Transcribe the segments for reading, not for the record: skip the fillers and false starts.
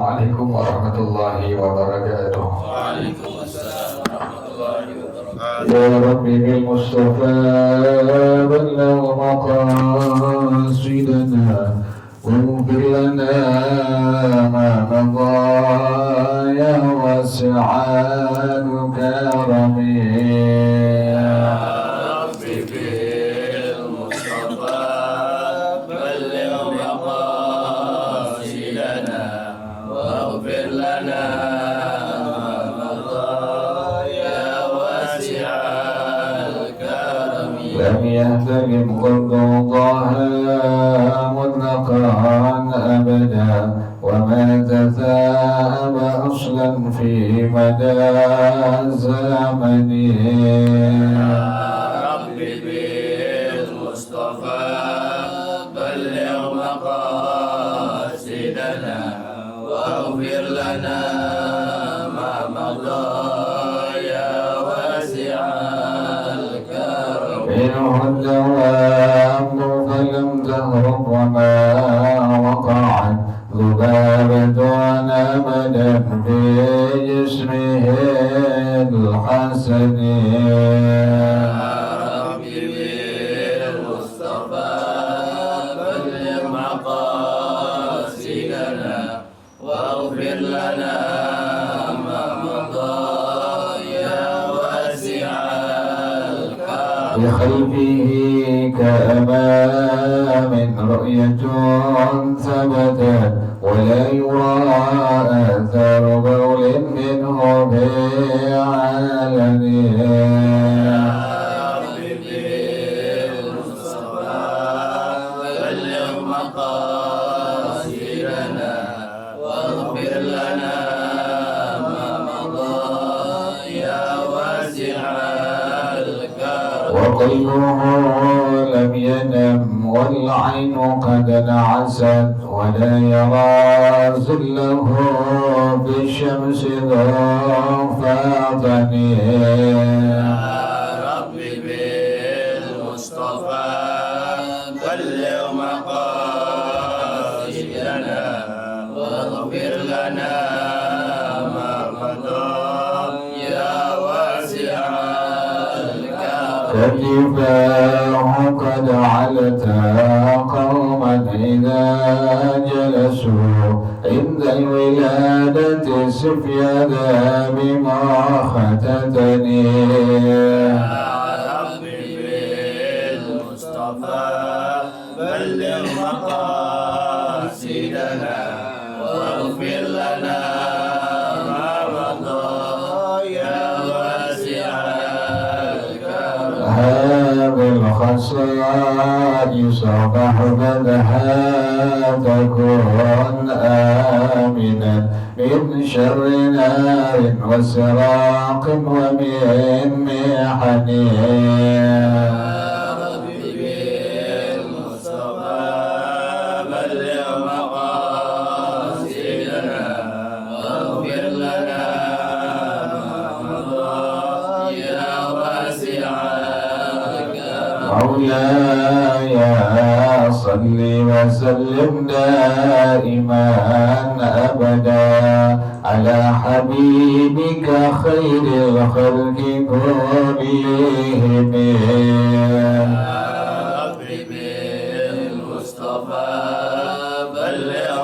Assalamualaikum warahmatullahi wabarakatuh. Waalaikumsalam warahmatullahi wabarakatuh. Ya Rabbi bil Mustafa balagh maqasidana waghfir lana ma madha ya wasi'al karami. لم يهتم قلوبها مطلقا أبدا وما تثاب أصلا في مدى الزمن ربي بالمصطفى بلغ مقاصدنا واغفر لنا ما مضى يا واسع الكرم منه الدوام فلم تهرب وما وقعت ذبابة أبدا في جسمه الحسن ربي بالمصطفى بلغ مقاصدنا واغفر لنا ما مضى يا واسع الكرم بخلفه كأمام رؤية ثبتت ولا يرى آثار بول منه بعالمه وقلبه لم ينم والعين قد انعست ولا يرى ظله بالشمس ضفاطا ربي بالمصطفى بلغ مقاصدنا واغفر لنا ما مضى يا واسع كتفاه قد علتا قوما إذا جلسوا عند الولادة سفيانا بما ختتني ربي بالمصطفى بلغ مقاصدنا واغفر لنا ما مضى يا واسع هذا الخصائص فاحفظها تكن آمنا من شر نار وسراق ومن محن ربي بالمصطفى بلغ مقاصدنا واغفر لنا ما مضى يا واسع مولاي صل وسلم دائما أبدا على حبيبك خير الخلق كلهم ربي بالمصطفى بلغ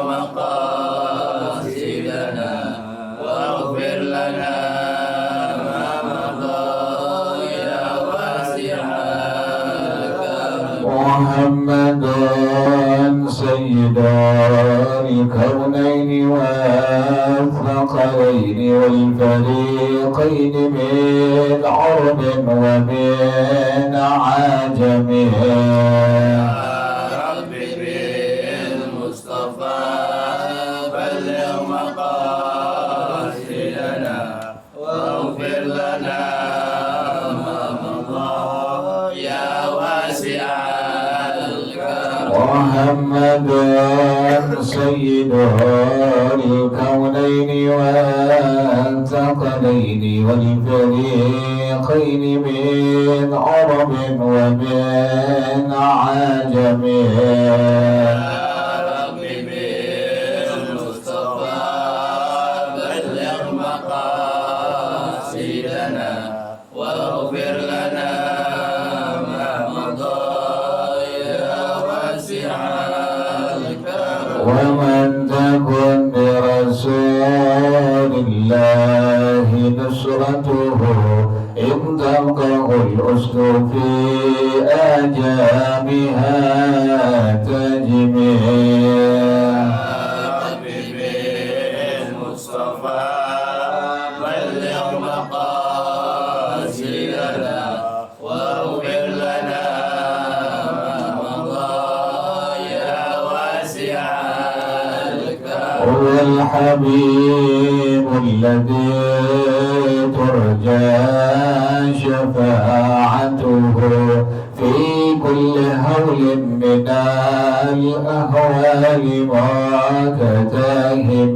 مقاصدنا واغفر لنا ما مضى يا واسع محمد سيد الكونين والثقلين والفريقين من عرب ومن عجم ربي بالمصطفى بلغ مقاصدنا واغفر لنا ما مضى يا واسع الكرم محمد سيد الكونين والثقلين والفريقين من عرب ومن عجم ربي بالمصطفى المصطفى بلغ مقاصدنا واغفر لنا ما مضى يا واسع الكرم. هو الحبيب الذي ترجى شفاعته في كل هول من الأهوال وكتاهم.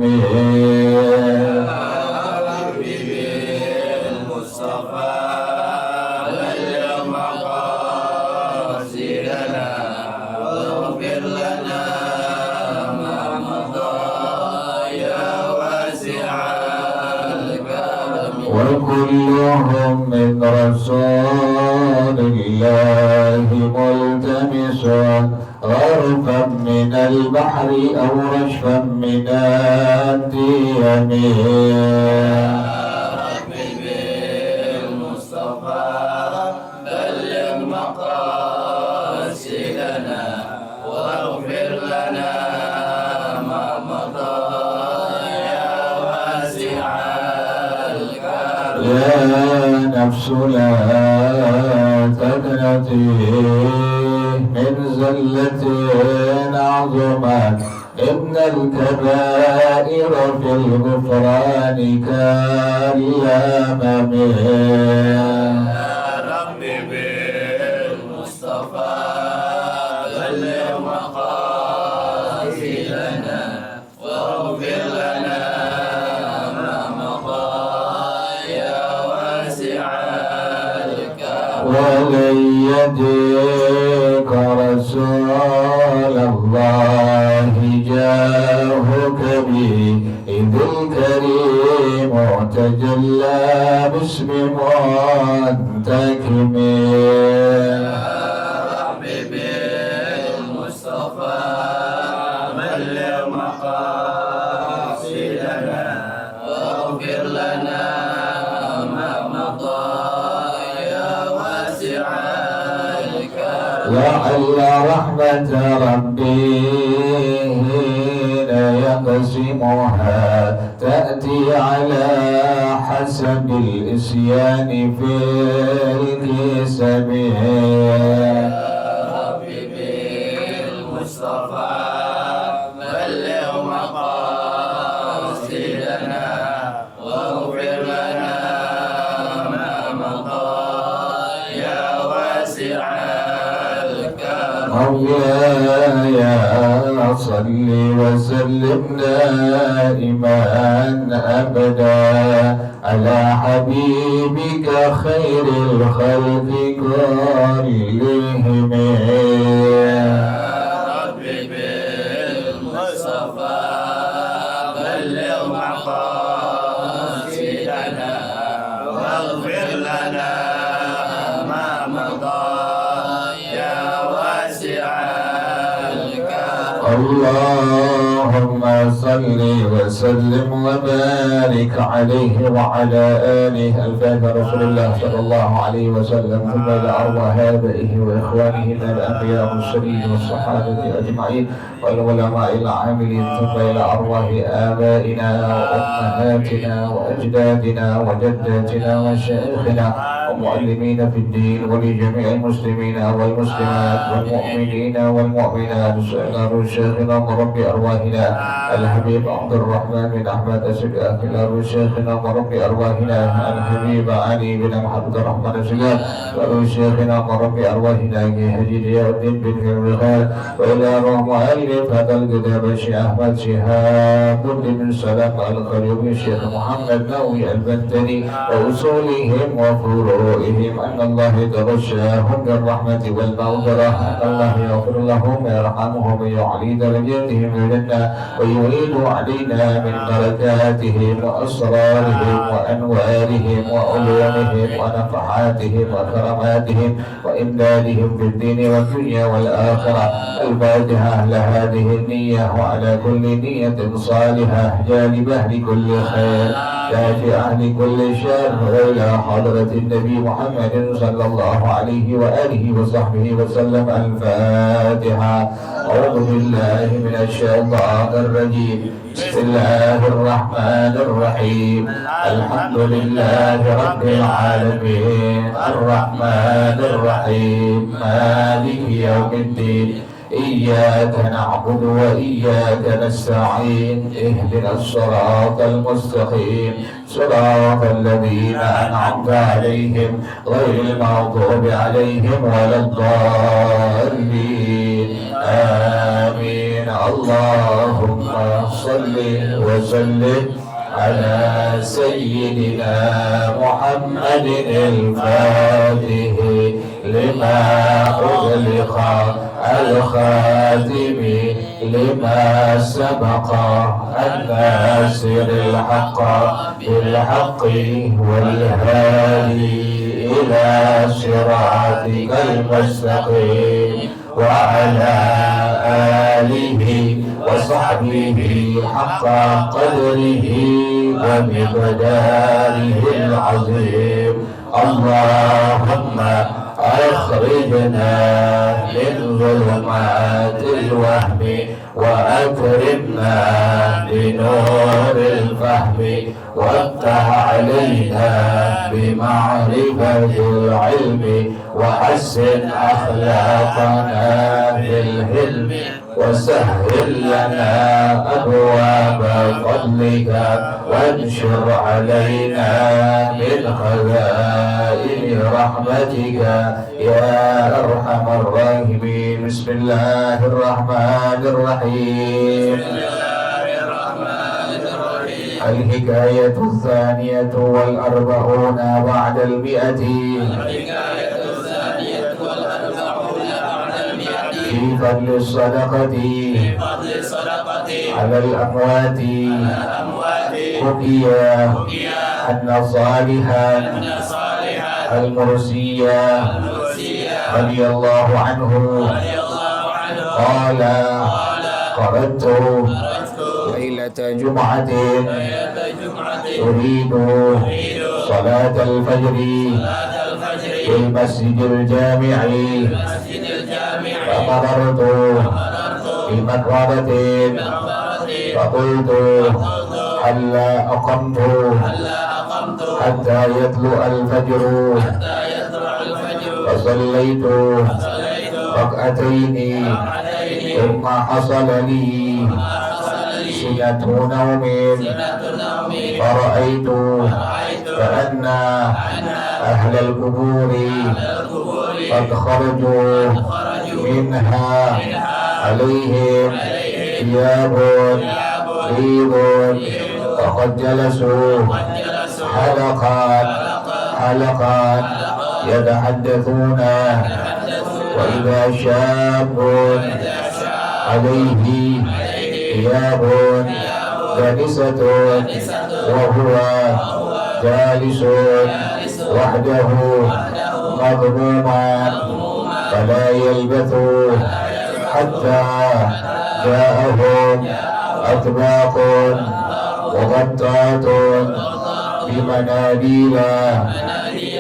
المصطفى بلغ مقاصدنا واغفر لنا ما مضى يا واسع الكرم. وكلهم من رسول الله ملتمس غرفا من البحر أو رشفا من الديم. المصطفى بلغ مقاصدنا واغفر لنا ما مضى يا واسع الكرم. يا نفس لا تقنطي من زلة عظمت إن الكبائر في الغفران كاليمم. يا ربي بالمصطفى بلغ مقاصدنا واغفر لنا ما مضى يا واسع الكرم. ولن يديك رسول الله جاهك به إذ الكريم تجلى باسم منتكم. المصطفى بلغ مقاصدنا واغفر لنا ما مضى يا واسع الكرم. لعل رحمة ربي حين يقسمها تأتي على حسب الإسيان في الكسب. المصطفى بلغ مقاصدنا واغفر لنا ما مضى يا واسع الكرم. مولاي صل وسلم دائما أبدا على حبيبك خير الخلق كلهم. المصطفى بلغ مقاصدنا واغفر لنا ما مضى يا واسع الكرم. اللهم صل وسلم وبارك عليه وعلى آله. الفاتحة رسول الله صلى الله عليه وسلم ثم إلى أرواح آبائه وإخوانه من الأنبياء والمرسلين والصحابة أجمعين والعلماء العاملين ثم إلى أرواح آبائنا وأمهاتنا وأجدادنا وجداتنا وشيخنا ومعلمين في الدين ولجميع المسلمين والمسلمات والمؤمنين والمؤمنات. سألنا شيخنا ورب أرواحنا الحبيب عبد الرحمن بن أحمد السقاف إلى شيخنا ورب أرواحنا الحبيب علي بن محمد الرحمن السقاف وإلى شيخنا ورب أرواحنا هجي ضياء الدين بن الرخال وإلى روح مؤلف هذا الكتاب الشيخ أحمد شهاب بن سلام القريبي الشيخ محمد نووي البنتني وأصولهم وفروعهم أن الله يتغشاهم بالرحمة والمغفرة أن الله يغفر لهم ويرحمهم ويعلي درجاتهم الجنة ويعيد علينا من بركاتهم وأسرارهم وأنوارهم وعلومهم ونفحاتهم وكراماتهم وإمدادهم في الدين والدنيا والآخرة. الفاتحة لهذه النية وعلى كل نية صالحة جالبة لكل خير. دافع عن كل شر، وإلى حضرة النبي محمد صلى الله عليه وآله وصحبه وسلم. الفاتحة. أعوذ بالله من الشيطان الرجيم. بسم الله الرحمن الرحيم. الحمد لله رب العالمين، الرحمن الرحيم، مالك يوم الدين. إياك نعبد وإياك نستعين. اهدنا الصراط المستقيم، صراط الذين أنعمت عليهم غير المغضوب عليهم ولا الضالين. آمين. اللهم صل وسلم على سيدنا محمد الفاتح لما أغلق الخاتم لما سبق الناصر الحق بالحق والهادي إلى صراطك المستقيم وعلى آله وصحبه حق قدره ومقداره العظيم. اللهم أخرجنا من ظلمات الوهم وأكرمنا بنور الفهم، وافتح علينا بمعرفة العلم، وحسن أخلاقنا بالحلم، وسهل لنا أبواب فضلك، وانشر علينا من خزائن رحمتك يا أرحم الراحمين. بسم الله الرحمن الرحيم. الحكاية الثانية والأربعون بعد المئة. في فضل الصدقة على الأموات. حكي أن صالحا المرسية رضي الله عنه قال: خرجت ليلة جمعة أريد صلاة الفجر في المسجد الجامع، فمررت بمقبرة فقلت: هلا أقمت حتى يطلع الفجر، فصليت ركعتين، ثم حصل لي سنة نوم، فرأيت كأن أهل القبور قد خرجوا منها، عليهم ثياب بيض، وقد جلسوا حلقات يتحدثون، وإذا شاب عليه ثياب دنسة وهو جالس وحده مظلوما، فلا يلبث حتى جاءهم أطباق وغطاة بمناديل،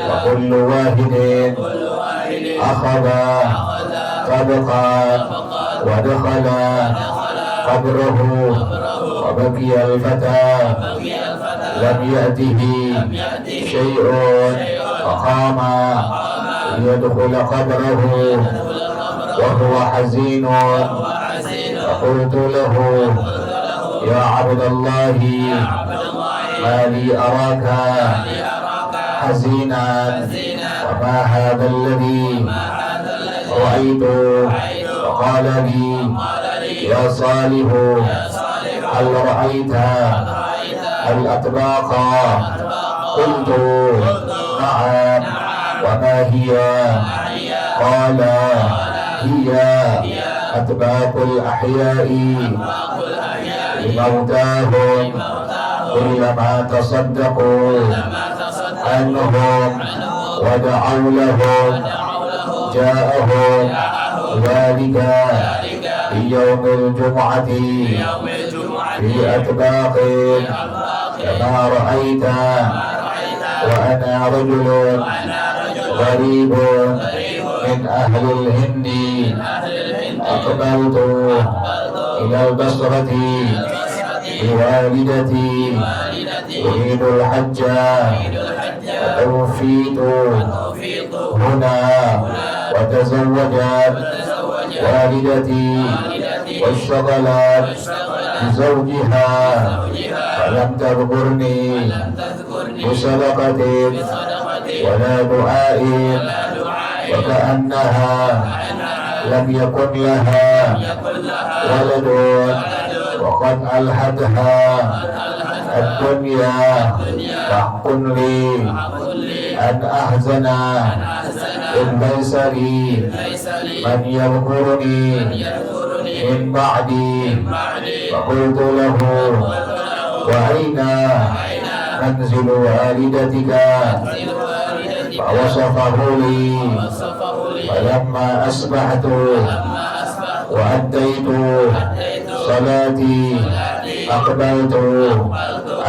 وكل واحد أخذ طبقا ودخل قبره، وبقي الفتى لم يأته شيء، فقام ليدخل قبره وهو حزين، فقلت له: يا عبد الله، ما لي أراك حزينا، وما هذا الذي رأيت؟ فقال لي: يا صالح، هل رأيت الأطباق؟ قلت: نعم. وما هي؟ قال: هي أطباق الأحياء لموتاهم، كلما تصدقوا عنهم ودعوا لهم جاءهم ذلك في يوم الجمعة في أطباق كما رأيت وأنا رجل غريب من أهل الهند أقبلت إلى البصرة بوالدتي أريد الحج فتوفيت هنا وتزوجت والدتي واشتغلت بزوجها فلم تذكرني بصدقة ولا دعاء وكأنها لم يكن لها ولد وقد ألهتها الدنيا فحق لي أن أحزن إن ليس لي من يذكرني من بعدي فقلت له وأين منزل والدتك فوصفه لي فلما أصبحت وأديت صلاتي أقبلت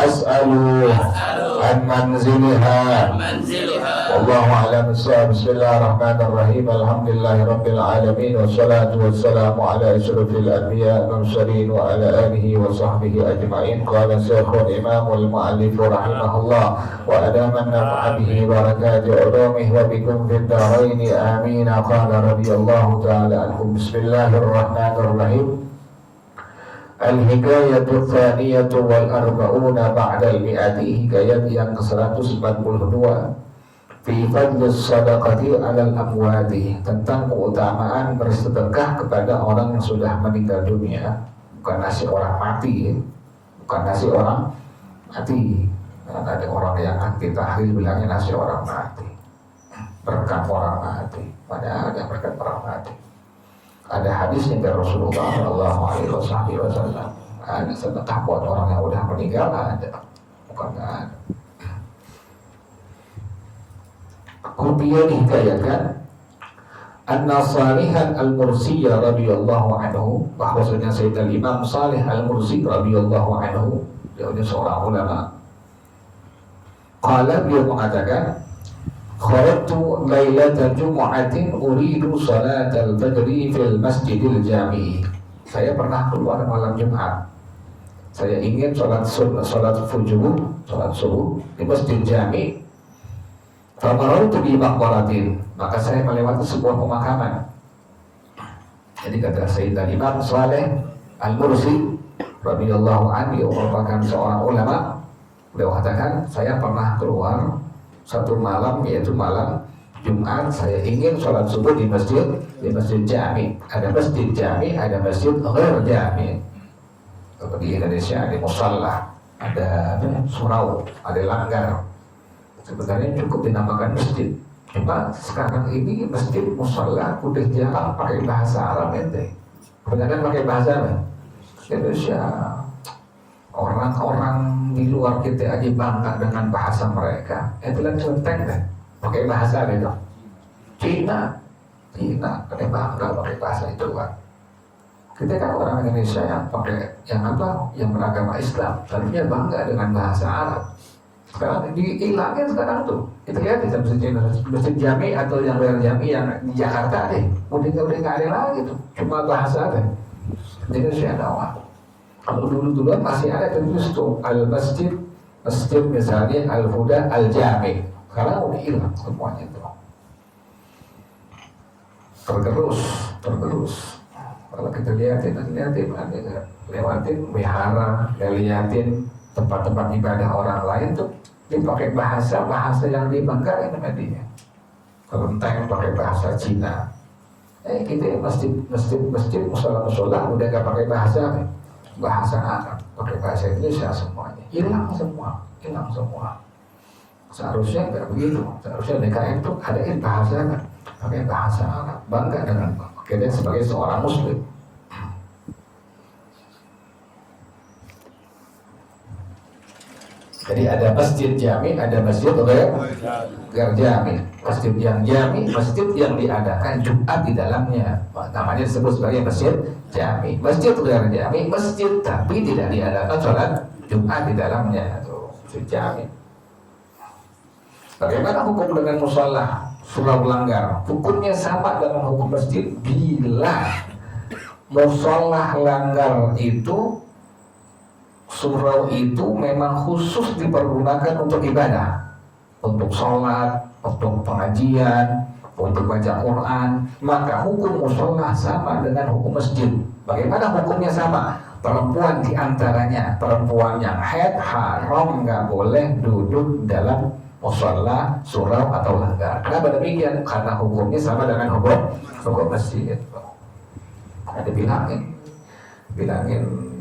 أسأل عن منزلها والله أعلم الصواب. بسم الله الرحمن الرحيم. الحمد لله رب العالمين والصلاة والسلام على أشرف الأنبياء والمرسلين وعلى آله وصحبه أجمعين. قال الشيخ الإمام المؤلف رحمه الله وأدام النفع به بركات علومه وبكم في الدارين آمين. قال رضي الله تعالى عنكم. بسم الله الرحمن الرحيم. Al-Hikayat Tsaniyatu wal Arba'una Ba'dal Mi'ati. Hikayat yang ke-142 Fi fadlis sadaqati alal amwati, tentang keutamaan bersedekah kepada orang yang sudah meninggal dunia. Bukan nasi orang mati, bukan nasi orang mati. Karena ada orang yang anti tahlil bilangnya nasi orang mati, berkat orang mati. Padahal ada berkat orang mati. Ada hadisnya dari Rasulullah Shallallahu Alaihi Wasallam. Ada sedekah buat orang yang udah meninggal, ada, bukan ada. Kemudian dihikayatkan Anna Salihan Al-Mursiyya radhiyallahu anhu, bahwasanya Sayyidina Imam Salih Al-Mursi radhiyallahu anhu, dia seorang ulama. Qala, beliau mengatakan, kharajtu lailata jumu'atin uridu salatal fajri fil masjidil jami'i. Saya pernah keluar malam Jumat. Saya ingin salat subuh di Masjid Jami'. Famarautu bi maqbaratin, maka saya melewati sebuah pemakaman. Jadi kata Sayyidina Imam Saleh Al-Mursi radhiyallahu anhu, merupakan seorang ulama, beliau katakan, saya pernah keluar satu malam, yaitu malam Jumat. Saya ingin sholat subuh di masjid Jami'. Ada masjid Jami', ada masjid ghair Jami'. Kalau di Indonesia ada musalla, ada surau, ada langgar. Sebenarnya cukup dinamakan masjid. Cuma sekarang ini masjid musalla udah jarang pakai bahasa Arab ente. Kebanyakan pakai bahasa apa? Indonesia. Orang-orang di luar kita aja bangga dengan bahasa mereka. Itulah contek kan, pakai bahasa itu. Cina, pakai bangga pakai bahasa itu kan. Kita kan orang Indonesia yang pakai yang beragama Islam, tadinya bangga dengan bahasa Arab. Sekarang dihilangin sekarang tuh. Kita lihat di masjid Jami' atau yang luar Jami' yang di Jakarta deh, udah nggak ada lagi tuh, cuma bahasa deh. Di Indonesia dakwah. Kalau dulu-duluan masih ada terus tuh masjid misalnya Al-Huda Al-Jami'. Sekarang udah hilang semuanya itu. Tergerus. Kalau kita lihatin, lewatin wihara, lihatin tempat-tempat ibadah orang lain tuh dipakai bahasa yang dibanggain sama dia. Kalau entah pakai bahasa Cina, kita masjid musola udah gak pakai bahasa Arab, pakai bahasa Indonesia semuanya. Hilang semua. Seharusnya nggak begitu. Seharusnya DKM itu adain bahasa pakai bahasa Arab, bangga dengan kita sebagai seorang Muslim. Jadi ada masjid Jami', ada masjid ghair Jami'. Masjid yang Jami', masjid yang diadakan Jumat di dalamnya, namanya disebut sebagai masjid Jami'. Masjid ghair Jami', masjid tapi tidak diadakan sholat Jumat di dalamnya. Tuh. Jami. Bagaimana hukum dengan musola surau langgar? Hukumnya sama dengan hukum masjid bila musola langgar itu, surau itu memang khusus dipergunakan untuk ibadah, untuk sholat, untuk pengajian, untuk baca Quran, maka hukum musola sama dengan hukum masjid. Bagaimana hukumnya sama? Perempuan diantaranya, perempuan yang haid haram nggak boleh duduk dalam musola, surau atau langgar. Kenapa demikian? Karena hukumnya sama dengan hukum masjid. Ada bilangin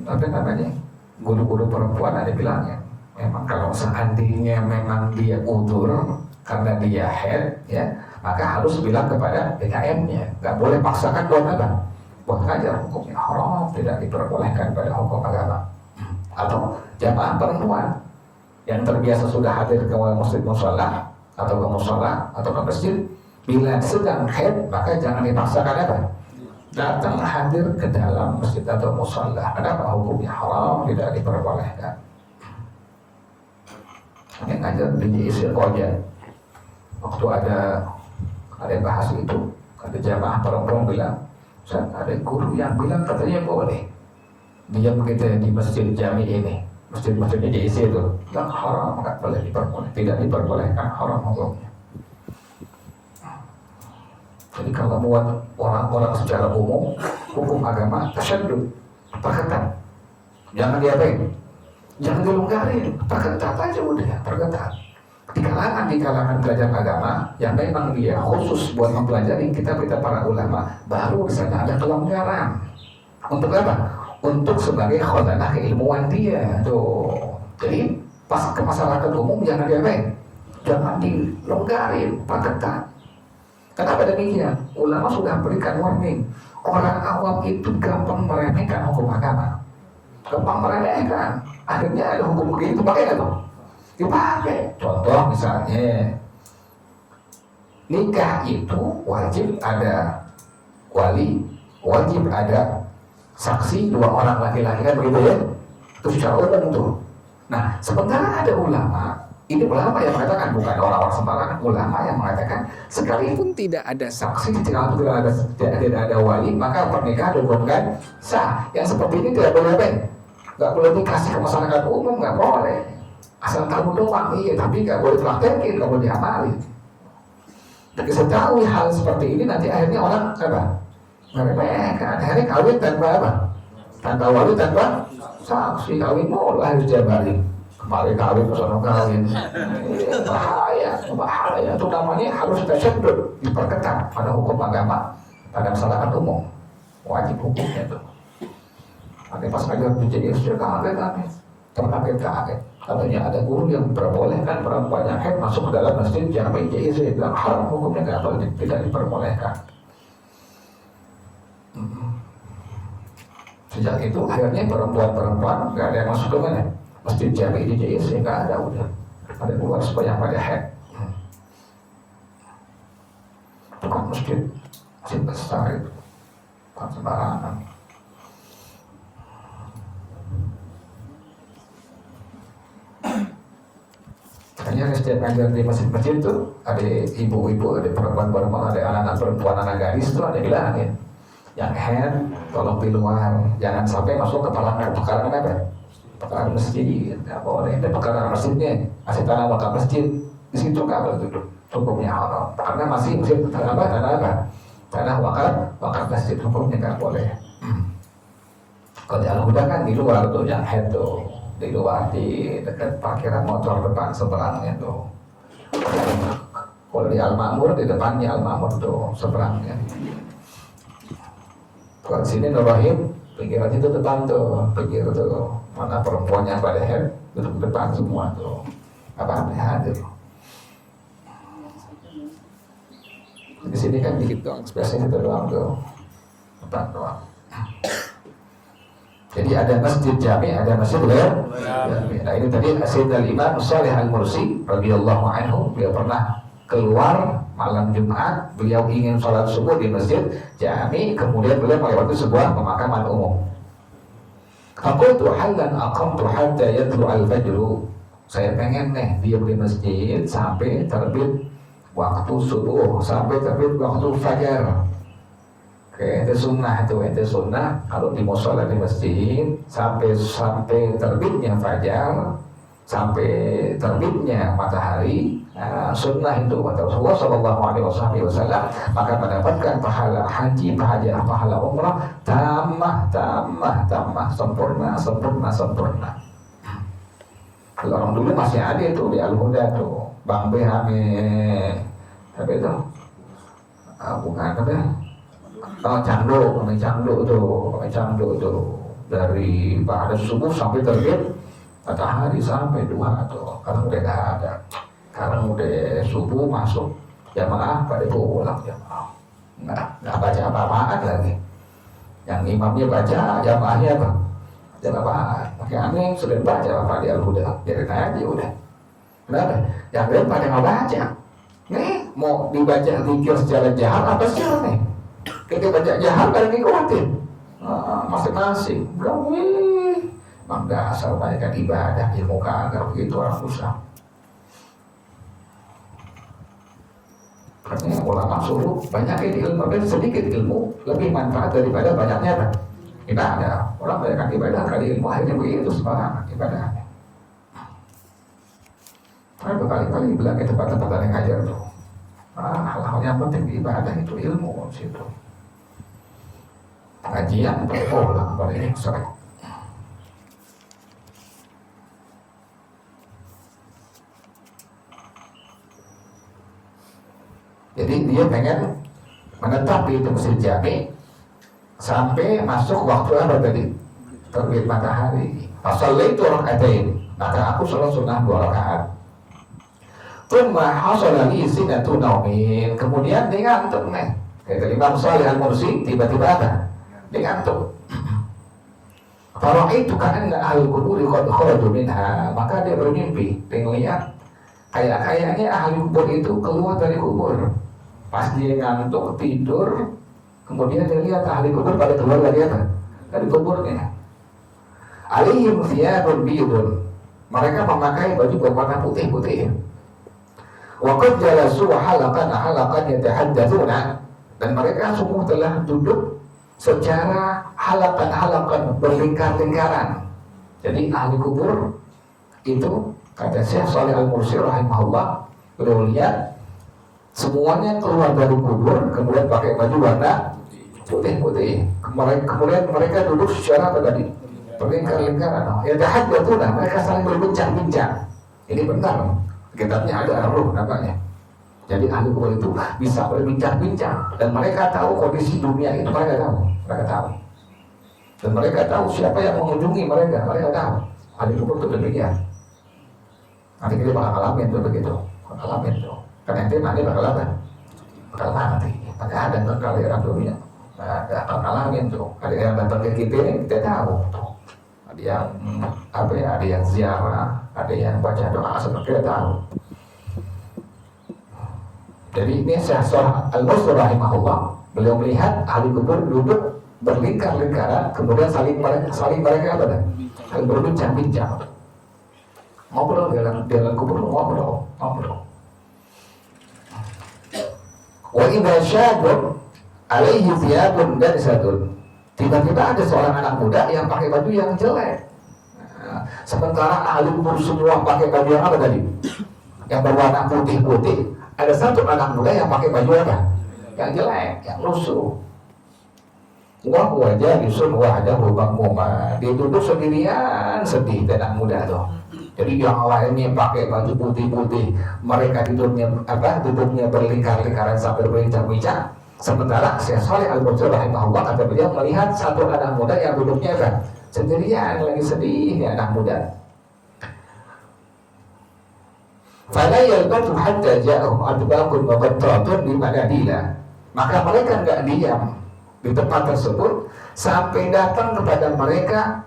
apa namanya? Guru-guru perempuan ada bilangnya. Memang kalau seandainya memang dia udur karena dia haid, ya, maka harus bilang kepada BKM-nya. Nggak boleh paksakan buat apa? Buat ngajar, hukumnya haram, tidak diperbolehkan pada hukum agama. Atau jamaah perempuan yang terbiasa sudah hadir ke masjid musola atau ke musola atau ke masjid, bila sedang haid maka jangan dipaksakan apa? Datang hadir ke dalam masjid atau musola. Kenapa? Hukumnya haram, tidak diperbolehkan. Ini ngajar di JIC Koja. Waktu ada bahas itu, ada jamaah perempuan bilang, ada guru yang bilang katanya boleh diam kita di masjid jami ini, masjid-masjid JIC itu, yang haram, nggak boleh diperbolehkan, tidak diperbolehkan, haram hukumnya. Jadi kalau buat orang-orang secara umum, hukum agama tasyadud, perketat, jangan diapain, jangan dilonggarin, perketat aja udah, perketat. Di kalangan belajar agama yang memang dia khusus buat mempelajari kitab para ulama, baru di sana ada kelonggaran. Untuk apa? Untuk sebagai khazanah keilmuan dia. Tuh. Jadi pas ke masyarakat umum jangan diapain, jangan dilonggarin, perketat. Kenapa demikian? Ulama sudah berikan warning. Orang awam itu gampang meremehkan hukum agama, gampang meremehkan. Akhirnya ada hukum begitu pakai nggak tuh? Dipakai. Contoh misalnya nikah itu wajib ada wali, wajib ada saksi 2 orang laki-laki, kan begitu ya? Itu secara umum tuh. Nah, sementara ada ulama, ini ulama yang mengatakan, bukan orang-orang sembarangan, ulama yang mengatakan sekalipun tidak ada saksi, tidak ada wali, maka pernikahan dihukumkan sah. Yang seperti ini tidak boleh, nggak boleh dikasih ke masyarakat umum, nggak boleh. Asal tahu doang, iya, tapi nggak boleh praktekin, nggak boleh diamali. Dan diketahui hal seperti ini, nanti akhirnya orang apa? Meremehkan. Akhirnya kawin tanpa apa? Tanpa wali, tanpa saksi. Kawin mau harus diamali. Kemarin kawin, kesana kawin. Bahaya. Itu namanya harus tasyadud, diperketat pada hukum agama, pada masyarakat umum. Wajib hukumnya itu. Nanti pas ngajar di JIC kaget. Katanya ada guru yang memperbolehkan perempuan yang haid masuk ke dalam masjid jami JIC, bilang haram, hukumnya nggak boleh, tidak diperbolehkan. Sejak itu akhirnya perempuan nggak ada yang masuk ke mana? Masjid jami di JIC, nggak ada, udah pada keluar supaya pada haid. Bukan masjid besar itu, bukan sembarangan. Hanya setiap ngajar di masjid-masjid itu ada ibu-ibu, ada perempuan-perempuan, ada anak-anak perempuan, anak gadis itu ada bilangin, yang haid tolong di luar, jangan sampai masuk ke pekarangan apa? Pekarangan masjid, nggak boleh. Ada pekarangan masjidnya, kasih tanah wakaf masjid, di situ nggak boleh duduk, hukumnya haram. Karena masih masjid tanah apa? Tanah wakaf masjid, hukumnya nggak boleh. Kalau di Al-Huda kan di luar tuh yang haid tuh. Di luar, di dekat parkiran motor depan seberangnya tuh. Kalau di Al-Ma'mur, di depannya Al-Ma'mur tuh seberangnya. Kalau sini Nurahim, pinggiran itu depan tuh, pinggir tuh. Mana perempuannya pada head, duduk depan semua tuh. Apa hadir. Di sini kan dikit doang, spesies itu doang tuh. Depan doang. Jadi ada masjid jami, ada masjid jami. Nah ini tadi Sayyidina Imam Shalih Al-Mursi radhiyallahu anhu, beliau pernah keluar malam Jumat, beliau ingin sholat subuh di masjid jami, kemudian beliau melewati sebuah pemakaman umum. Aku tuh halan aqamtu hatta yatlu al-fajru. Saya pengen nih diam di masjid sampai terbit waktu subuh, sampai terbit waktu fajar. Oke, itu sunnah kalau di musola di masjid sampai terbitnya fajar, sampai terbitnya matahari. Nah, sunnah itu kata Rasulullah Shallallahu Alaihi Wasallam, maka mendapatkan pahala haji, pahala umrah tambah sempurna. Kalau orang dulu masih ada itu di Al-Huda tuh, Bang Behame, tapi itu bukan apa ya? Cangdo tuh dari pada subuh sampai terbit matahari sampai duha tuh. Sekarang udah nggak ada. Sekarang udah subuh masuk jamaah pada pulang jamaah. Nggak baca apa-apaan lagi. Yang imamnya baca, jamaahnya apa? Apa? Makanya aneh sudah baca apa di Al-Huda, jadi aja udah. Kenapa? Yang lain pada nggak baca. Nih mau dibaca zikir secara jahat apa secara nih? Kita baca jahat pada ngikutin. Masing-masing. Bang dasar banyak ibadah ilmu kagak begitu orang susah. Karena ulama suruh banyakin ilmu, sedikit ilmu lebih manfaat daripada banyaknya apa? Ibadah. Orang banyak ibadah kali ilmu akhirnya begitu sembarangan ibadahnya. Saya berkali-kali bilang ke tempat-tempat yang ngajar tuh. Hal-hal yang penting di ibadah itu ilmu situ. Pengajian pulang balik sore. Jadi dia pengen menetap di itu Masjid Jami sampai masuk waktu apa tadi? Terbit matahari. Fasallaitu raka'atain. Maka aku sholat sunnah 2 rakaat. Tsumma hasala li sinatu naumin. Kemudian dia ngantuk nih. Kata Imam Shalih Al-Mursi tiba-tiba ada. Dia ngantuk. Fara'aitu ka'anna ahlul quburi qad kharaju minha. Maka dia bermimpi, lihat kayaknya ahli kubur itu keluar dari kubur. Pas dia ngantuk tidur, kemudian dia lihat ahli kubur pada keluar dari apa? Dari kuburnya. Alaihim thiyabun biyudun. Mereka memakai baju berwarna putih-putih. Wa qad jalasu halaqan yatahaddatsuna. Dan mereka semua telah duduk secara halakan berlingkar-lingkaran. Jadi ahli kubur itu kata Syekh Shalih Al-Mursi rahimahullah, beliau lihat semuanya keluar dari kubur kemudian pakai baju warna putih-putih. Kemudian mereka duduk secara apa tadi? Berlingkar-lingkaran. Ya tahaddatsuna, mereka saling berbincang-bincang. Ini benar. Kitabnya ada Ar-Ruh namanya. Jadi ahli kubur itu bisa berbincang-bincang dan mereka tahu kondisi dunia itu, mereka tahu. Dan mereka tahu siapa yang mengunjungi mereka tahu. Ahli kubur itu demikian. Nanti kita bakal alamin tuh begitu, Karena nanti bakal apa? Bakal mati. Maka ada kali orang dunia. Bakal alamin tuh. Ada yang datang ke kita tahu. Ada yang ada yang ziarah, ada yang baca doa seperti kita tahu. Jadi ini Syekh Al-Mursi rahimahullah, beliau melihat ahli kubur duduk berlingkar-lingkaran, kemudian saling mereka apa dah? Saling berbincang-bincang, ngobrol dalam kubur, ngobrol. Wa idza syabun alaihi thiyabun dansatun. Tiba-tiba ada seorang anak muda yang pakai baju yang jelek. Sementara ahli kubur semua pakai baju yang apa tadi? Yang berwarna putih-putih. Ada satu anak muda yang pakai baju apa? Yang jelek, yang lusuh. Wah wajah Yusuf wahdahu bangmuma. Dia duduk sendirian, sedih anak muda tuh. Jadi yang lainnya pakai baju putih-putih, mereka duduknya berlingkar-lingkaran sampai berbincang-bincang. Sementara Syekh Shalih Al-Mursi rahimahullah kata beliau melihat satu anak muda yang duduknya apa? Sendirian, lagi sedih nih anak muda. Fala yalbatu hatta ja'ahum adbaqun wa qattatun bi manadila. Maka mereka enggak diam di tempat tersebut sampai datang kepada mereka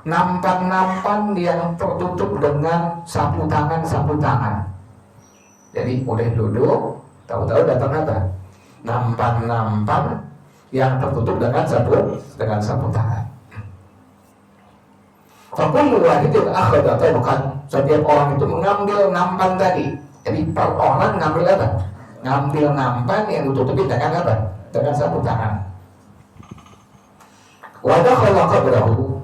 nampan-nampan yang tertutup dengan sapu tangan. Jadi udah duduk, tahu-tahu datang apa? Nampan-nampan yang tertutup dengan sapu tangan. Fakullu wahidin akhadha tabqan. Setiap orang itu mengambil nampan tadi. Jadi per orang ngambil apa? Ngambil nampan yang ditutupi dengan apa? Dengan satu tangan. Wa dakhala qabrahu.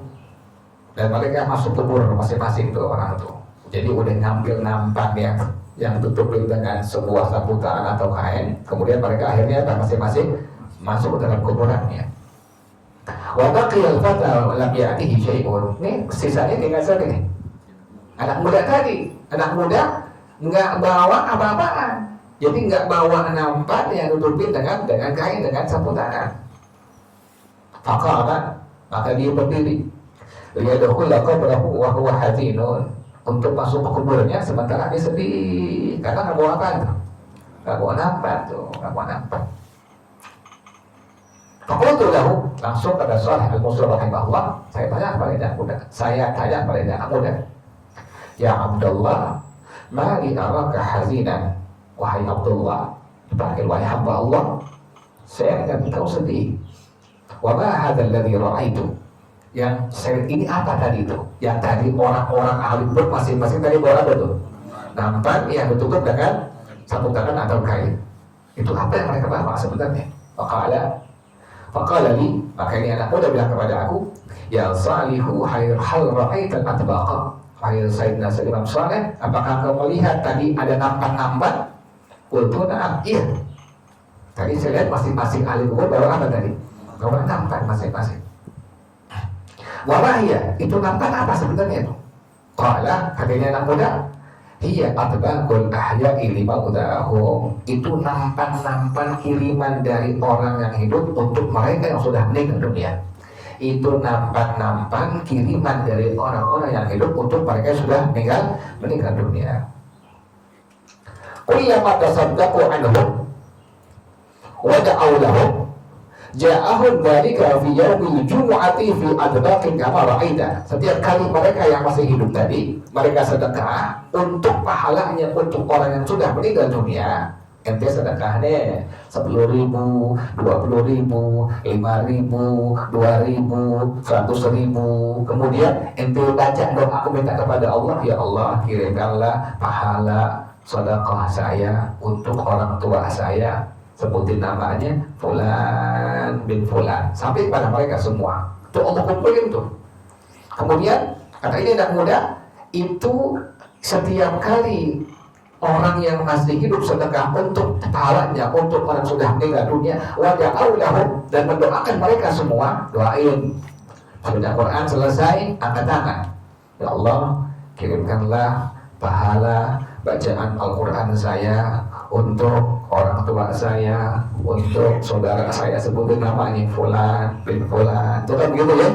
Dan mereka masuk kubur masing-masing tuh orang itu. Jadi udah ngambil nampan yang ditutupi dengan sebuah sapu tangan atau kain. Kemudian mereka akhirnya masing-masing masuk ke dalam kuburannya. Wa baqiyal fata lam ya'tihi syai'un. Nih sisanya tinggal satu nih. Anak muda tadi, anak muda nggak bawa apa-apaan. Jadi nggak bawa nampan yang ditutupi dengan kain, dengan sapu tangan. Maka dia berdiri. Liyadkhula qabrahu wa huwa hazinun. Untuk masuk ke kuburnya sementara dia sedih karena nggak bawa apa tuh, nggak bawa nampan tuh, nggak bawa nampan. Fakultu lahu, langsung pada Salih al-Musil rahimahullah, saya tanya pada anak muda, ya Abdullah, mali araka hazinan, wahai Abdullah, dipanggil wahai hamba Allah, saya akan tahu sedih. Wa ma hadzal ladzi ra'aitu, yang saya ini apa tadi itu? Yang tadi orang-orang ahli kubur masing-masing tadi bawa apa tuh? Nampan yang ditutup dengan sapu tangan atau kain. Itu apa yang mereka bawa sebenarnya? Faqala li, maka ini anak muda bilang kepada aku, ya Salihu hal ra'aitan atbaqa. Wahai Sayyidina Imam Saleh, apakah kau melihat tadi ada nampan-nampan? Qultu na'am, iya. Tadi saya lihat masing-masing ahli kubur bawa apa tadi? Bawa nampan masing-masing. Wahaya, itu nampan apa sebenarnya itu? Qala, katanya anak muda, hiya atbaqul ahya'i limaudahum. Itu nampan-nampan kiriman dari orang yang hidup untuk mereka yang sudah meninggal dunia. Itu nampan-nampan kiriman dari orang-orang yang hidup untuk mereka yang sudah meninggal dunia. Kullama tasaddaqu anhum wa da'aw lahum ja'ahum dzalika fi yaumil jumu'ati fi adbaqin kama ra'aita. Setiap kali mereka yang masih hidup tadi, mereka sedekah untuk pahalanya untuk orang yang sudah meninggal dunia. Ente sedekah nih 10.000, 20.000, 5.000, 2.000, 100.000. Kemudian ente baca doa, aku minta kepada Allah, ya Allah kirimkanlah pahala sedekah saya untuk orang tua saya. Sebutin namanya Fulan bin Fulan sampai pada mereka semua. Itu Allah kumpulin tuh. Kemudian kata ini anak muda, itu setiap kali orang yang masih hidup sedekah untuk pahalanya untuk orang sudah meninggal dunia, waja'au lahum, dan mendoakan mereka semua, doain. Sudah Quran selesai, angkat tangan. Ya Allah, kirimkanlah pahala bacaan Al-Quran saya untuk orang tua saya, untuk saudara saya, sebutin namanya Fulan bin Fulan. Itu kan gitu ya.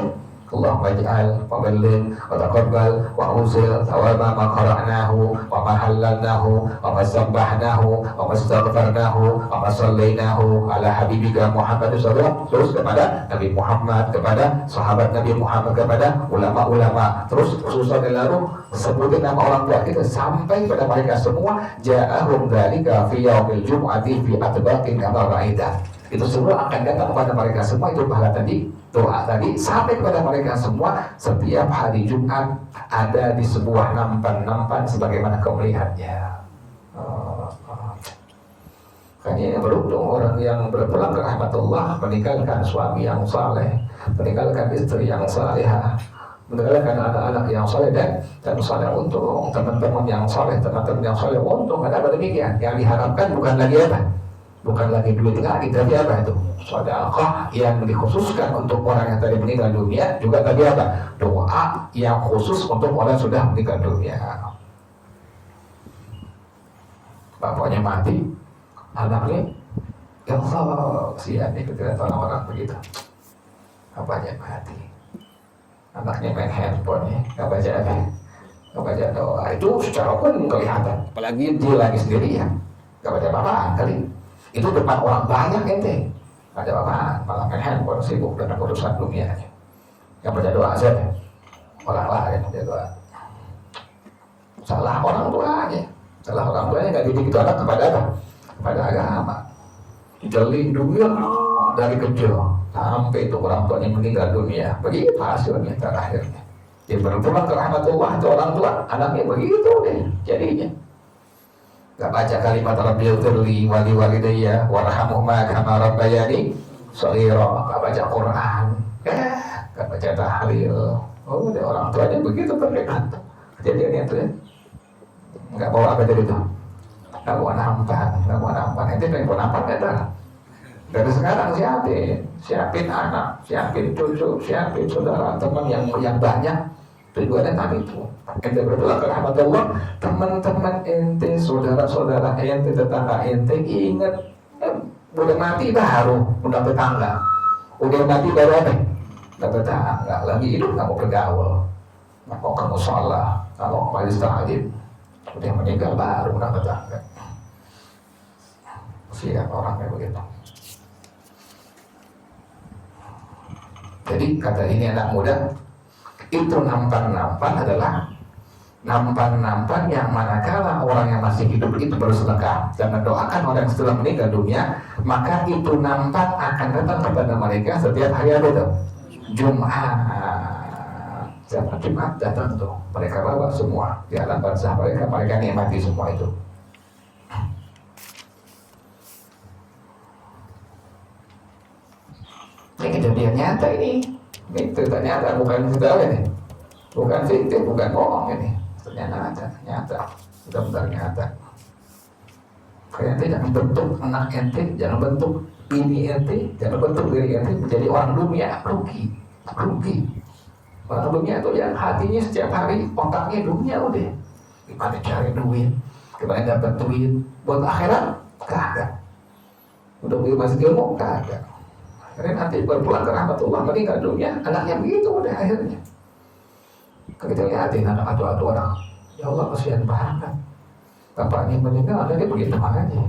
Allah waj'al wa balligh wa taqabbal wa uzil thawaba ma qara'nahu wa ma halalnahu wa ma sabbahnahu wa ma astaghfarnahu wa ma sallainahu ala habibika Muhammad sallallahu. Terus kepada Nabi Muhammad, kepada sahabat Nabi Muhammad, kepada ulama-ulama, terus khususnya lalu sebutin nama orang tua kita sampai pada mereka semua. Ja'ahum dzalika fi yaumil jumu'ati fi atbaqin kama ra'aita. Itu semua akan datang kepada mereka semua, itu pahala tadi, doa tadi sampai kepada mereka semua setiap hari Jumat ada di sebuah nampan-nampan sebagaimana kau melihatnya. Kayaknya beruntung orang yang berpulang ke rahmatullah, meninggalkan suami yang saleh, meninggalkan istri yang salehah, meninggalkan anak-anak yang saleh dan saleh. Untung teman-teman yang saleh, teman-teman yang saleh, untung. Ada demikian. Yang diharapkan bukan lagi apa? Bukan lagi duit lagi, tapi apa itu? Sedekah yang dikhususkan untuk orang yang tadi meninggal dunia. Juga tadi apa? Doa yang khusus untuk orang yang sudah meninggal dunia. Bapaknya mati, anaknya, ya Allah, kasihan nih ketika orang begitu. Bapaknya mati, anaknya main handphone ya, nggak baca apa, nggak baca doa. Itu secara umum kelihatan. Apalagi dia lagi sendirian, nggak baca apa-apaan kali. Itu depan orang banyak ente, ada apa-apaan, malah main handphone, sibuk dengan urusan dunianya. Yang baca doa saja, orang lain baca doa. Salah orang tuanya, nggak didik itu anak kepada apa? Kepada agama. Jalin dunia dari kecil sampai itu orang tuanya meninggal dunia. Begitu hasilnya terakhirnya. Dia berpulang ke rahmatullah itu orang tua, anaknya begitu deh jadinya. Gak baca kalimat Rabbighfirli wali walidayya warhamhuma kama rabbayani shaghira, gak baca Quran, gak baca tahlil. Oh, deh orang tuanya begitu terdekat. Kejadiannya itu ya. Gak bawa apa dari itu? Gak bawa nampan. Itu yang bawa nampan gak ada. Dari sekarang siapin anak, siapin cucu, siapin saudara, teman yang banyak. Tujuannya tadi itu. Ente berdoa ke rahmatullah, teman-teman ente, saudara-saudara ente, tetangga ente, ingat, udah mati baru udah tetangga, udah mati baru apa? Udah tetangga, lagi hidup nggak mau bergaul, nggak mau ke mushola, nggak mau majelis taklim, udah meninggal baru udah tetangga. Siap orangnya begitu. Jadi kata ini anak muda, itu nampan-nampan adalah nampan-nampan yang manakala orang yang masih hidup itu bersedekah dan mendoakan orang setelah meninggal dunia, maka itu nampan akan datang kepada mereka setiap hari apa itu? Jumat. Setiap Jumat datang tuh, mereka bawa semua di alam barzah mereka nikmati semua itu. Ini kejadian nyata ini cerita nyata, bukan cerita apa ini, bukan fiktif, bukan bohong ini. Ternyata nyata, benar-benar nyata. Ente jangan bentuk anak ente, jangan bentuk ini ente, jangan bentuk diri ente menjadi orang dunia, rugi. Orang dunia itu yang hatinya setiap hari, otaknya dunia udah. Gimana cari duit, gimana dapat duit, buat akhirat, kagak. Untuk beli masjid ilmu, kagak. Akhirnya nanti berpulang ke rahmatullah, meninggal dunia, anaknya begitu udah akhirnya. Kita lihatin anak atu-atu orang, ya Allah kasihan banget. Bapaknya meninggal, anaknya begitu aja,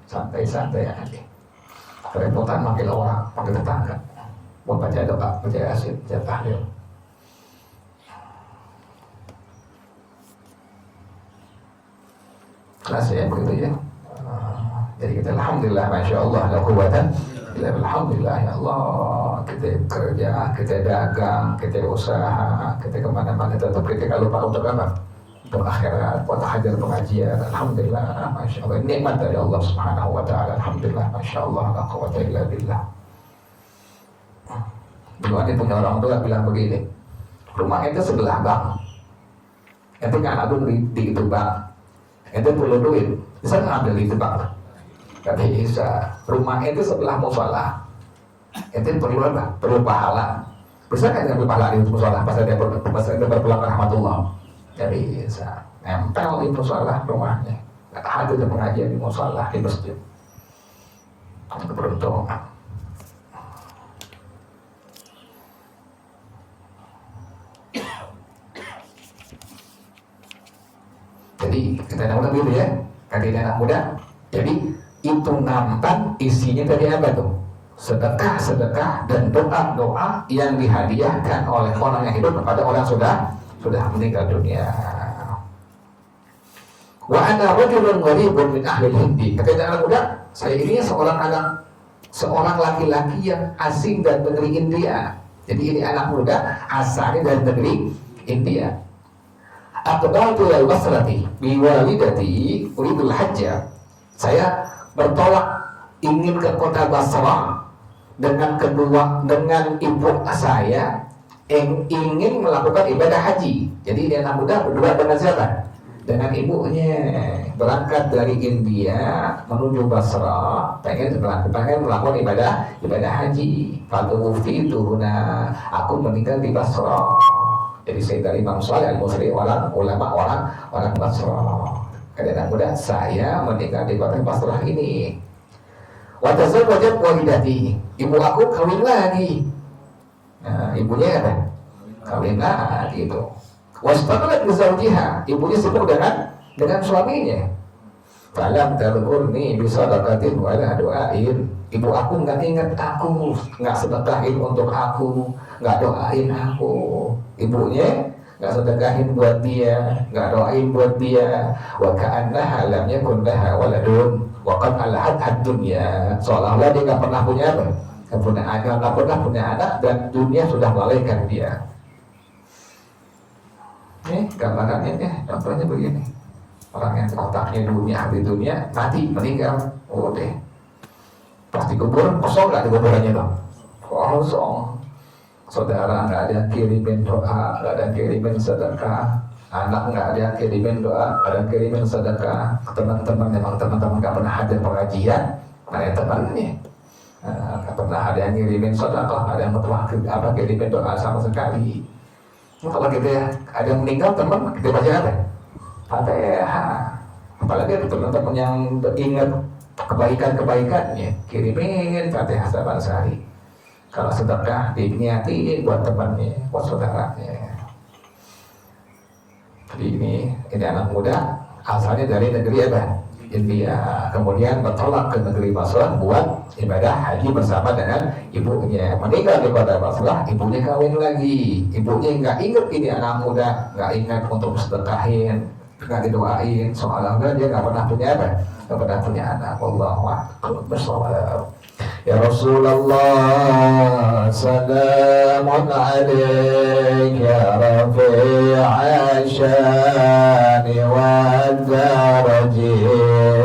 santai-santai aja. Kerepotan manggil orang, manggil tetangga, mau baca doa, baca yasin, baca tahlil. Kelas ya begitu ya. Jadi kita alhamdulillah, masya Allah, la quwwatan. Alhamdulillah ya Allah, kita kerja, kita dagang, kita usaha, kita kemana-mana tetap kita kalau lupa untuk apa? Untuk akhirat, buat hadir pengajian. Alhamdulillah, masya Allah, nikmat dari Allah Subhanahu Wa Taala. Alhamdulillah, masya Allah, la quwwata illa billah. Dulu ada punya orang tua bilang begini, rumah itu sebelah bank, itu kan ada di itu bank, itu perlu duit, bisa ngambil di itu bank. Kata Isa, rumah itu sebelah musola, itu perlu apa? Perlu pahala. Bisa kan ngambil pahala di musola pas ada berpulang ke rahmatullah. Jadi Isa nempel di musola rumahnya, nggak ada pengajian di musola di masjid. Keberuntungan. Jadi kita anak muda gitu ya, kaki anak muda. Jadi itu nampan isinya tadi apa tuh? Sedekah dan doa yang dihadiahkan oleh orang yang hidup kepada orang sudah meninggal dunia. Wa ana rajulun gharibun min ahli Hindi. Kata anak muda, saya ini seorang laki-laki yang asing dari negeri India. Jadi ini anak muda asalnya dari negeri India. Aqbaltu ila al-Basrati bi walidati uridul hajja. Saya bertolak ingin ke kota Basrah dengan ibu saya yang ingin melakukan ibadah haji. Jadi dia anak muda berdua dengan siapa? Dengan ibunya. Berangkat dari India menuju Basrah, pengen melakukan ibadah haji. Fatuwuffitu huna, aku meninggal di Basrah. Jadi saya dari Imam Shalih Al-Musri, orang ulama orang Basrah. Kata anak muda, saya meninggal di kota Basrah ini. Wa tazawwajat walidati, ibu aku kawin lagi. Nah, ibunya apa? Kawin lagi itu. Wastaqalat bi zawjiha, ibunya sibuk dengan suaminya. Falam tadhkurni bi sadaqatin wala doain. Ibu aku nggak ingat aku, nggak sedekahin untuk aku, nggak doain aku. Ibunya nggak sedekahin buat dia, nggak doain buat dia. Wa ka'annaha lam yakun laha waladun wa qad alhat ad-dunya. Seolah-olah dia nggak pernah punya apa? Nggak pernah punya anak dan dunia sudah melalaikan dia. Nih gambarannya ya, contohnya begini. Orang yang otaknya di dunia mati, meninggal, deh pasti kubur kosong, nggak di kuburannya dong, kosong. Saudara nggak ada yang kirimin doa, nggak ada yang kirimin sedekah, anak nggak ada yang kirimin doa, nggak ada yang kirimin sedekah. Teman-teman memang teman-teman nggak pernah hadir pengajian, nggak ada temannya, nggak pernah ada yang kirimin sedekah, nggak ada yang pernah kirimin doa sama sekali. Kalau gitu ya, ada yang meninggal teman, kita baca apa? Fatihah. Apalagi ada teman-teman yang ingat kebaikan-kebaikannya, kirimin Fatihah saban sehari. Kalau sedekah diniati buat temannya, buat saudaranya. Jadi ini anak muda asalnya dari negeri apa? India. Kemudian bertolak ke negeri Basrah buat ibadah haji bersama dengan ibunya. Meninggal di kota Basrah, ibunya kawin lagi. Ibunya nggak ingat ini anak muda, nggak ingat untuk sedekahin, nggak didoain. Soalnya dia nggak pernah punya apa? Nggak pernah punya anak. Wallahu a'lam bishawab. Ya Rasulullah, salamun alaik ya rafi'a syani wa daraji.